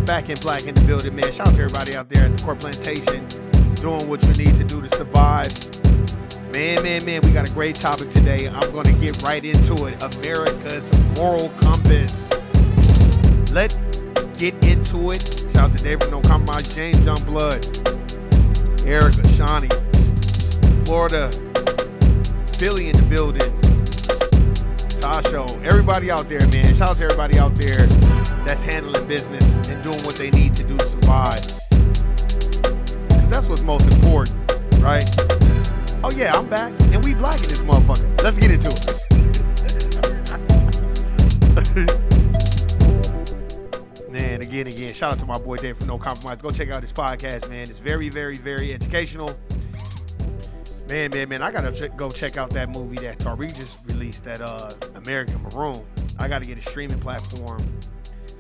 back in black in the building, man. Shout out to everybody out there at the Court Plantation doing what you need to do to survive. Man, we got a great topic today. I'm going to get right into it. America's moral compass. Let's get into it. Shout out to David No Compromise, James Youngblood, Erica, Shawnee, Florida, Philly in the building, Tasho, everybody out there, man. Shout out to everybody out there that's handling business and doing what they need to do to survive. Because that's what's most important, right? Oh yeah, I'm back, and we black in this motherfucker. Let's get into it. Man, again, shout out to my boy Dave from No Compromise. Go check out his podcast, man. It's very, very, very educational. Man, I gotta go check out that movie that Tariq just released, that American Maroon. I gotta get a streaming platform.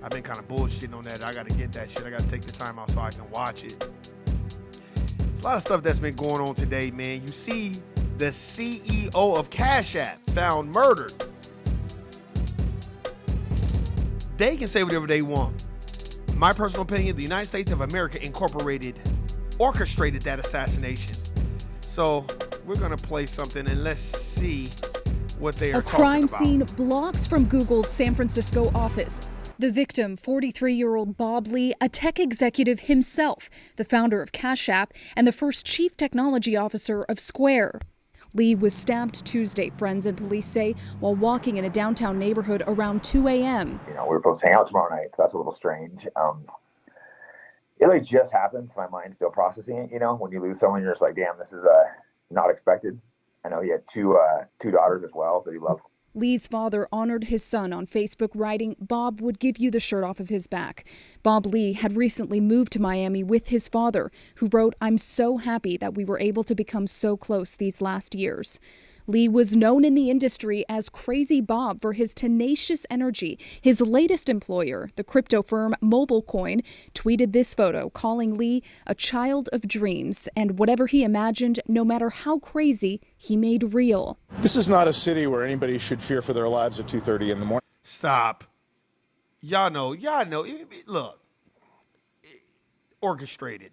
I've been kind of bullshitting on that. I gotta get that shit. I gotta take the time out so I can watch it. There's a lot of stuff that's been going on today, man. You see the CEO of Cash App found murdered. They can say whatever they want. In my personal opinion, the United States of America Incorporated orchestrated that assassination. So we're going to play something and let's see what they are talking about. A crime scene blocks from Google's San Francisco office. The victim, 43-year-old Bob Lee, a tech executive himself, the founder of Cash App, and the first chief technology officer of Square. Lee was stabbed Tuesday, friends and police say, while walking in a downtown neighborhood around 2 a.m. We were supposed to hang out tomorrow night, so that's a little strange. It like just happened, so my mind's still processing it. When you lose someone, you're just like, damn, this is not expected. I know he had two daughters as well that he loved. Lee's father honored his son on Facebook, writing, "Bob would give you the shirt off of his back." Bob Lee had recently moved to Miami with his father, who wrote, "I'm so happy that we were able to become so close these last years." Lee was known in the industry as Crazy Bob for his tenacious energy. His latest employer, the crypto firm MobileCoin, tweeted this photo, calling Lee a child of dreams, and whatever he imagined, no matter how crazy, he made real. This is not a city where anybody should fear for their lives at 2:30 in the morning. Stop. Y'all know. Look, orchestrated.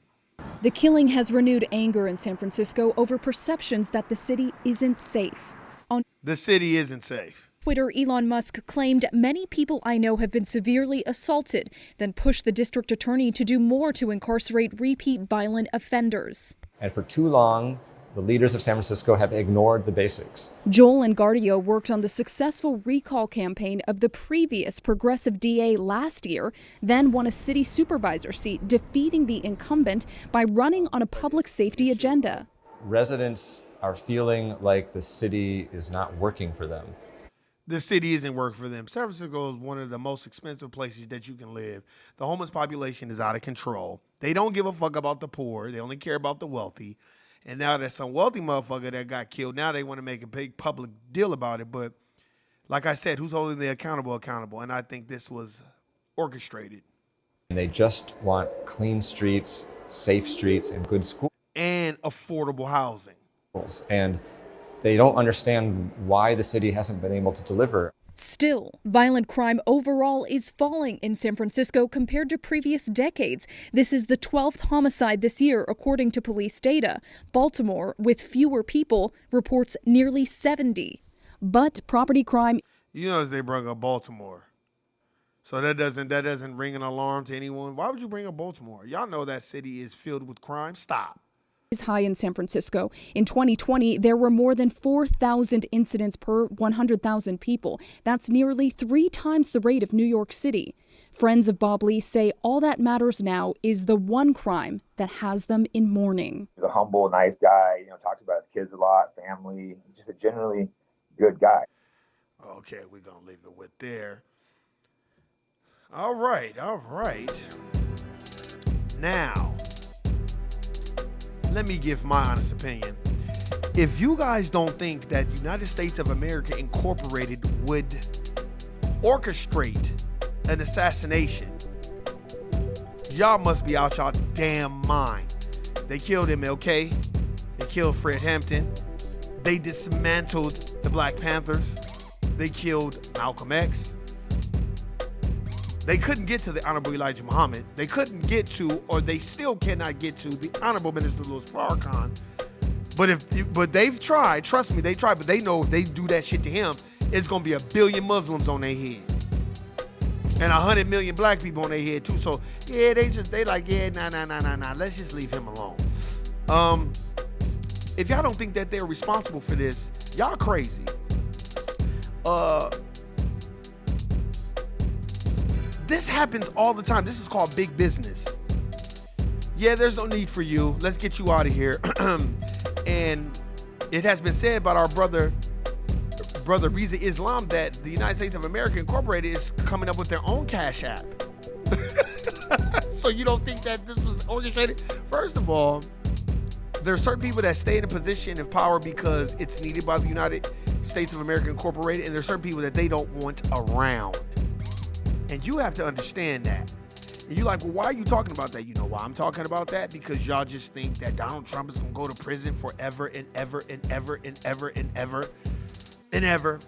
The killing has renewed anger in San Francisco over perceptions that the city isn't safe. On The city isn't safe. Twitter, Elon Musk claimed, "Many people I know have been severely assaulted," then pushed the district attorney to do more to incarcerate repeat violent offenders. And for too long, the leaders of San Francisco have ignored the basics. Joel Engardio worked on the successful recall campaign of the previous progressive DA last year, then won a city supervisor seat, defeating the incumbent by running on a public safety agenda. Residents are feeling like the city is not working for them. The city isn't working for them. San Francisco is one of the most expensive places that you can live. The homeless population is out of control. They don't give a fuck about the poor. They only care about the wealthy. And now there's some wealthy motherfucker that got killed. Now they want to make a big public deal about it. But like I said, who's holding the accountable? And I think this was orchestrated. And they just want clean streets, safe streets, and good schools. And affordable housing. And they don't understand why the city hasn't been able to deliver. Still, violent crime overall is falling in San Francisco compared to previous decades. This is the 12th homicide this year, according to police data. Baltimore, with fewer people, reports nearly 70. But property crime... You notice they brought up Baltimore. So that doesn't ring an alarm to anyone. Why would you bring up Baltimore? Y'all know that city is filled with crime. Stop. Is high in San Francisco. In 2020, there were more than 4,000 incidents per 100,000 people. That's nearly 3 times the rate of New York City. Friends of Bob Lee say all that matters now is the one crime that has them in mourning. He's a humble, nice guy, talks about his kids a lot, family, just a generally good guy. Okay, we're going to leave it with there. All right. Now, let me give my honest opinion. If you guys don't think that United States of America Incorporated would orchestrate an assassination, y'all must be out y'all damn mind. They killed MLK. They killed Fred Hampton. They dismantled the Black Panthers. They killed Malcolm X. They couldn't get to the Honorable Elijah Muhammad. They couldn't get to, or they still cannot get to, the Honorable Minister Louis Farrakhan. But they've tried. Trust me, they tried. But they know if they do that shit to him, it's gonna be 1 billion Muslims on their head and 100 million black people on their head too. So yeah, they like, yeah, nah. Let's just leave him alone. If y'all don't think that they're responsible for this, y'all crazy. This happens all the time. This is called big business. Yeah, there's no need for you. Let's get you out of here. And it has been said by our brother Riza Islam that the United States of America Incorporated is coming up with their own Cash App. So you don't think that this was orchestrated? First of all, there are certain people that stay in a position of power because it's needed by the United States of America Incorporated, and there are certain people that they don't want around. And you have to understand that. And you're like, well, why are you talking about that? You know why I'm talking about that? Because y'all just think that Donald Trump is going to go to prison forever and ever and ever and ever and ever and ever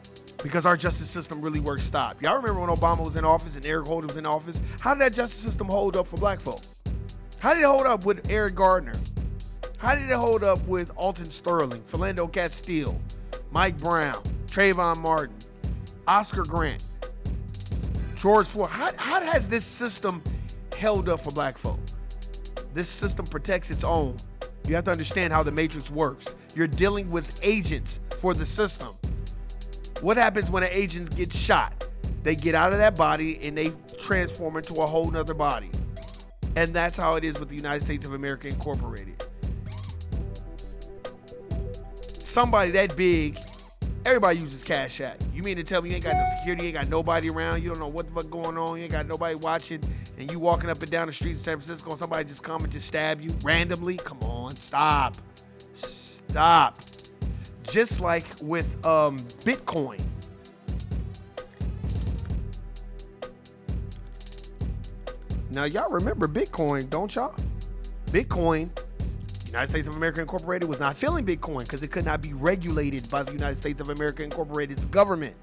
because our justice system really works. Stop. Y'all remember when Obama was in office and Eric Holder was in office? How did that justice system hold up for black folk? How did it hold up with Eric Gardner? How did it hold up with Alton Sterling, Philando Castile, Mike Brown, Trayvon Martin, Oscar Grant, George Floyd? How has this system held up for black folk? This system protects its own. You have to understand how the matrix works. You're dealing with agents for the system. What happens when an agent gets shot? They get out of that body and they transform into a whole nother body. And that's how it is with the United States of America Incorporated. Somebody that big, everybody uses Cash App. You mean to tell me you ain't got no security, you ain't got nobody around, you don't know what the fuck going on, you ain't got nobody watching, and you walking up and down the streets of San Francisco and somebody just come and just stab you randomly? Come on, stop. Just like with Bitcoin. Now y'all remember Bitcoin, don't y'all? Bitcoin, United States of America Incorporated was not feeling Bitcoin because it could not be regulated by the United States of America Incorporated's government.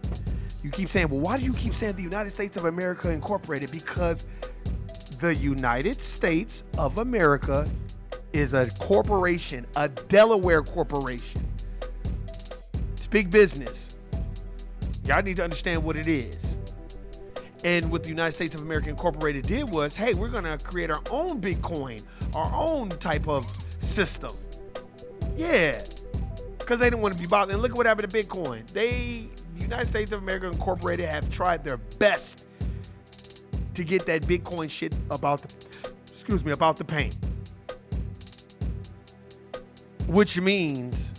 You keep saying, well, why do you keep saying the United States of America Incorporated? Because the United States of America is a corporation, a Delaware corporation. It's big business. Y'all need to understand what it is. And what the United States of America Incorporated did was, hey, we're gonna create our own Bitcoin, our own type of system. Yeah, because they didn't want to be bothered. And look at what happened to Bitcoin. The United States of America Incorporated have tried their best to get that Bitcoin shit about the paint. Which means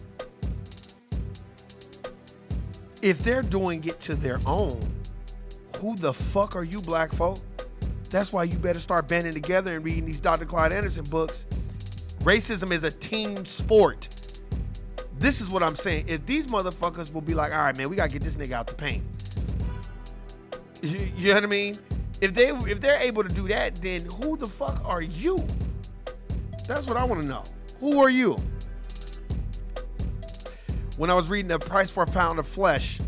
if they're doing it to their own, who the fuck are you, black folk? That's why you better start banding together and reading these Dr. Clyde Anderson books. Racism is a team sport. This is what I'm saying. If these motherfuckers will be like, all right, man, we gotta get this nigga out the paint. You know what I mean? If they're able to do that, then who the fuck are you? That's what I want to know. Who are you? When I was reading The Price for a Pound of Flesh,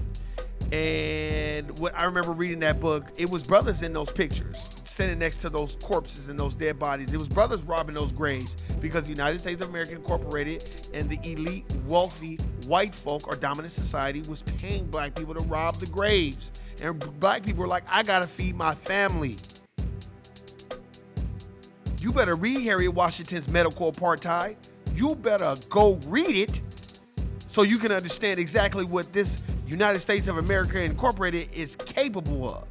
and what I remember reading that book, it was brothers in those pictures standing next to those corpses and those dead bodies. It was brothers robbing those graves because the United States of America Incorporated and the elite, wealthy white folk or dominant society was paying black people to rob the graves. And black people were like, I gotta feed my family. You better read Harriet Washington's Medical Apartheid. You better go read it so you can understand exactly what this United States of America Incorporated is capable of.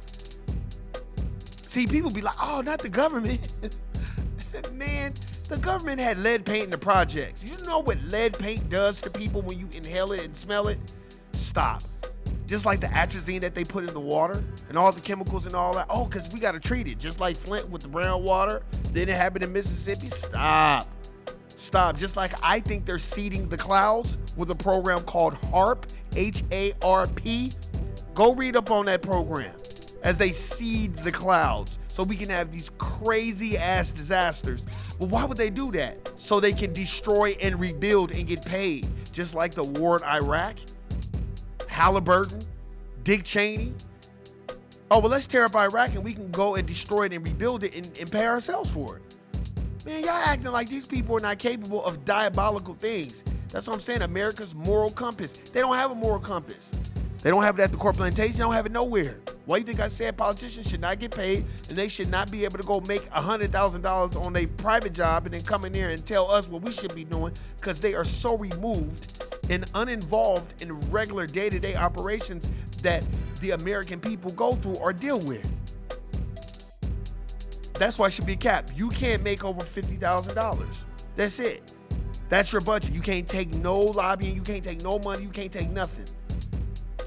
See, people be like, oh, not the government. Man, the government had lead paint in the projects. You know what lead paint does to people when you inhale it and smell it? Stop. Just like the atrazine that they put in the water and all the chemicals and all that. Oh, because we got to treat it. Just like Flint with the brown water. Then it happened in Mississippi. Stop. Just like I think they're seeding the clouds with a program called HARP, H-A-R-P. Go read up on that program as they seed the clouds so we can have these crazy ass disasters. Well, why would they do that? So they can destroy and rebuild and get paid. Just like the war in Iraq, Halliburton, Dick Cheney. Oh, well, let's tear up Iraq and we can go and destroy it and rebuild it and pay ourselves for it. Man, y'all acting like these people are not capable of diabolical things. That's what I'm saying. America's moral compass. They don't have a moral compass. They don't have it at the Court Plantation. They don't have it nowhere. Why do you think I said politicians should not get paid and they should not be able to go make $100,000 on a private job and then come in here and tell us what we should be doing, because they are so removed and uninvolved in regular day-to-day operations that the American people go through or deal with. That's why it should be capped. You can't make over $50,000. That's it. That's your budget. You can't take no lobbying. You can't take no money. You can't take nothing.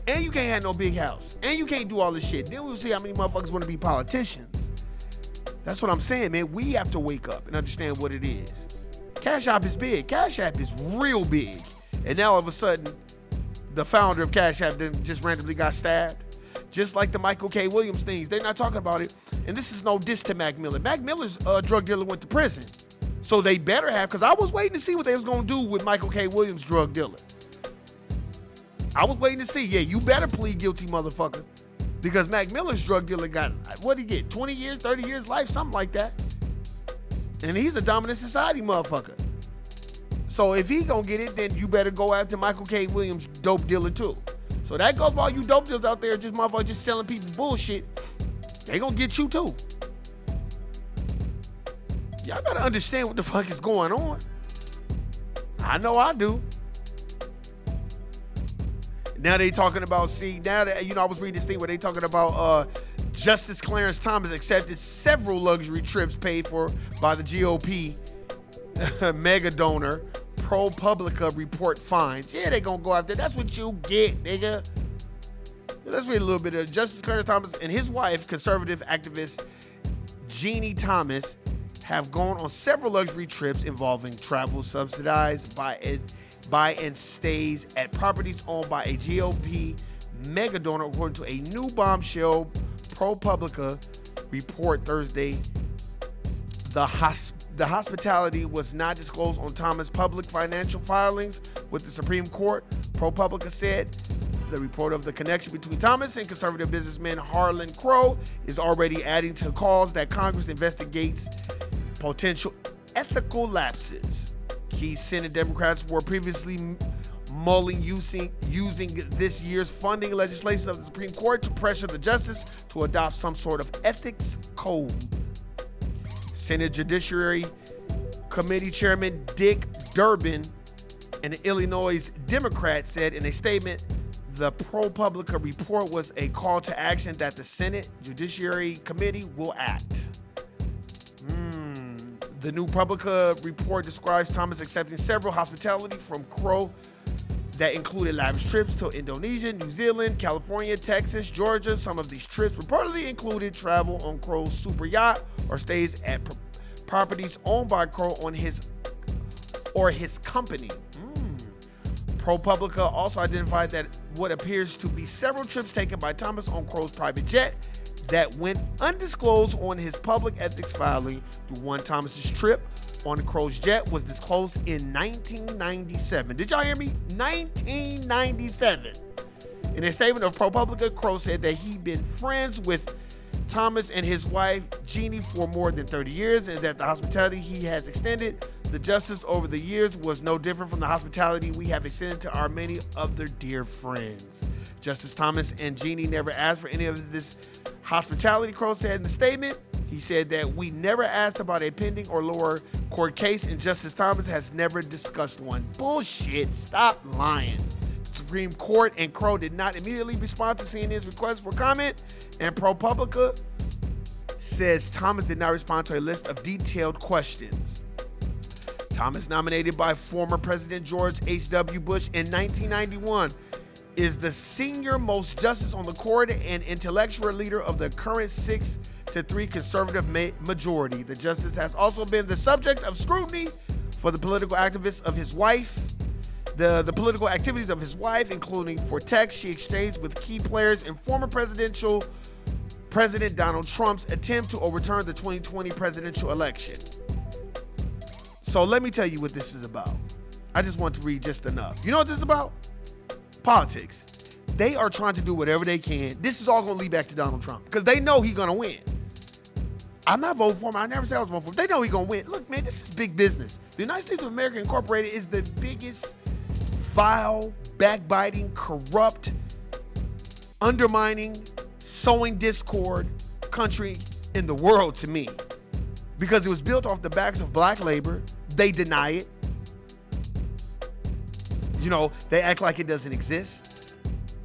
And you can't have no big house. And you can't do all this shit. Then we'll see how many motherfuckers want to be politicians. That's what I'm saying, man. We have to wake up and understand what it is. Cash App is big. Cash App is real big. And now all of a sudden, the founder of Cash App then just randomly got stabbed. Just like the Michael K. Williams things. They're not talking about it. And this is no diss to Mac Miller. Mac Miller's drug dealer went to prison. So they better have, because I was waiting to see what they was going to do with Michael K. Williams' drug dealer. I was waiting to see. Yeah, you better plead guilty, motherfucker. Because Mac Miller's drug dealer got, what did he get? 20 years, 30 years life, something like that. And he's a dominant society motherfucker. So if he gonna get it, then you better go after Michael K. Williams' dope dealer too. So that goes for all you dope dealers out there, just motherfuckers just selling people bullshit. They gonna get you too. Y'all gotta understand what the fuck is going on. I know I do. Now they talking about, now that, I was reading this thing where they talking about Justice Clarence Thomas accepted several luxury trips paid for by the GOP mega donor. ProPublica report finds. Yeah, they gonna go after. That's what you get, nigga. Let's read a little bit of Justice Clarence Thomas and his wife, conservative activist Jeannie Thomas, have gone on several luxury trips involving travel subsidized by and stays at properties owned by a GOP mega donor, according to a new bombshell ProPublica report Thursday. The hospitality was not disclosed on Thomas' public financial filings with the Supreme Court. ProPublica said the report of the connection between Thomas and conservative businessman Harlan Crow is already adding to calls that Congress investigates potential ethical lapses. Key Senate Democrats were previously mulling using this year's funding legislation of the Supreme Court to pressure the justice to adopt some sort of ethics code. Senate Judiciary Committee Chairman Dick Durbin, an Illinois Democrat, said in a statement, the ProPublica report was a call to action that the Senate Judiciary Committee will act. The new Publica report describes Thomas accepting several hospitality from Crow that included lavish trips to Indonesia, New Zealand, California, Texas, Georgia. Some of these trips reportedly included travel on Crow's super yacht or stays at properties owned by Crow on his company. ProPublica also identified that what appears to be several trips taken by Thomas on Crow's private jet that went undisclosed on his public ethics filing. The one Thomas's trip on Crow's jet was disclosed in 1997. Did y'all hear me? 1997. In a statement of ProPublica, Crow said that he'd been friends with Thomas and his wife Jeannie for more than 30 years, and that the hospitality he has extended the justice over the years was no different from the hospitality we have extended to our many other dear friends. Justice Thomas and Jeannie never asked for any of this hospitality, Crow said in the statement. He said that we never asked about a pending or lower court case, and Justice Thomas has never discussed one. Bullshit. Stop lying. The Supreme Court and Crow did not immediately respond to CNN's request for comment, and ProPublica says Thomas did not respond to a list of detailed questions. Thomas, nominated by former President George H.W. Bush in 1991, is the senior most justice on the court and intellectual leader of the current 6-3 conservative majority. The justice has also been the subject of scrutiny for the political activists of his wife, the political activities of his wife, including for texts she exchanged with key players in former President Donald Trump's attempt to overturn the 2020 presidential election. So let me tell you what this is about. I just want to read just enough. You know what this is about? Politics. They are trying to do whatever they can. This is all going to lead back to Donald Trump because they know he's going to win. I'm not voting for him. I never said I was voting for him. They know he's going to win. Look, man, this is big business. The United States of America Incorporated is the biggest, vile, backbiting, corrupt, undermining, sowing discord country in the world to me. Because it was built off the backs of black labor. They deny it. You know, they act like it doesn't exist.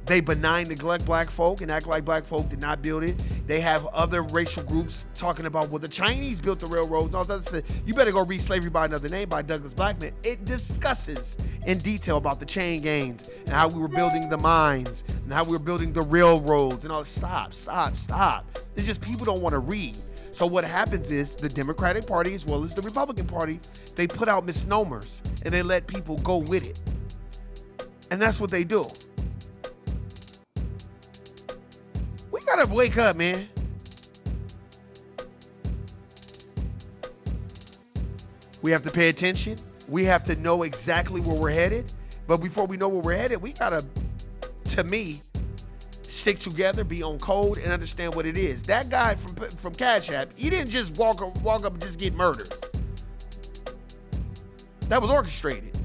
They benign neglect black folk and act like black folk did not build it. They have other racial groups talking about, well, the Chinese built the railroads and all that stuff. You better go read Slavery by Another Name by Douglas Blackman. It discusses in detail about the chain gangs and how we were building the mines and how we were building the railroads and all. Stop. It's just people don't want to read. So what happens is the Democratic Party as well as the Republican Party, they put out misnomers and they let people go with it. And that's what they do. We gotta wake up, man. We have to pay attention. We have to know exactly where we're headed. But before we know where we're headed, we gotta, to me, stick together, be on code, and understand what it is. That guy from Cash App, he didn't just walk up and just get murdered. That was orchestrated.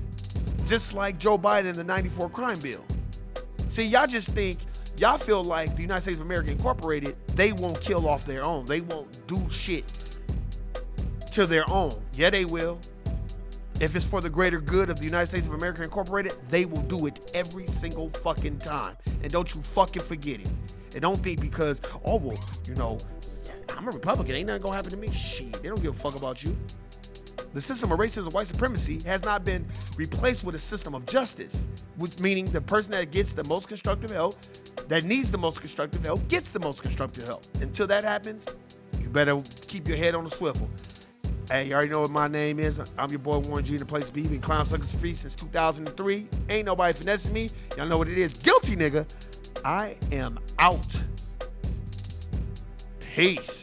Just like Joe Biden in the 94 crime bill. See, y'all feel like the United States of America Incorporated, they won't kill off their own. They won't do shit to their own. Yeah, they will. If it's for the greater good of the United States of America Incorporated, they will do it every single fucking time. And don't you fucking forget it. And don't think because, oh, well, you know, I'm a Republican, ain't nothing gonna happen to me. Shit, they don't give a fuck about you. The system of racism and white supremacy has not been replaced with a system of justice, which meaning the person that gets the most constructive help, that needs the most constructive help, gets the most constructive help. Until that happens, you better keep your head on the swivel. Hey, you already know what my name is. I'm your boy Warren G, in the place to be. Been Clown Suckers Free since 2003. Ain't nobody finessing me. Y'all know what it is. Guilty nigga. I am out. Peace.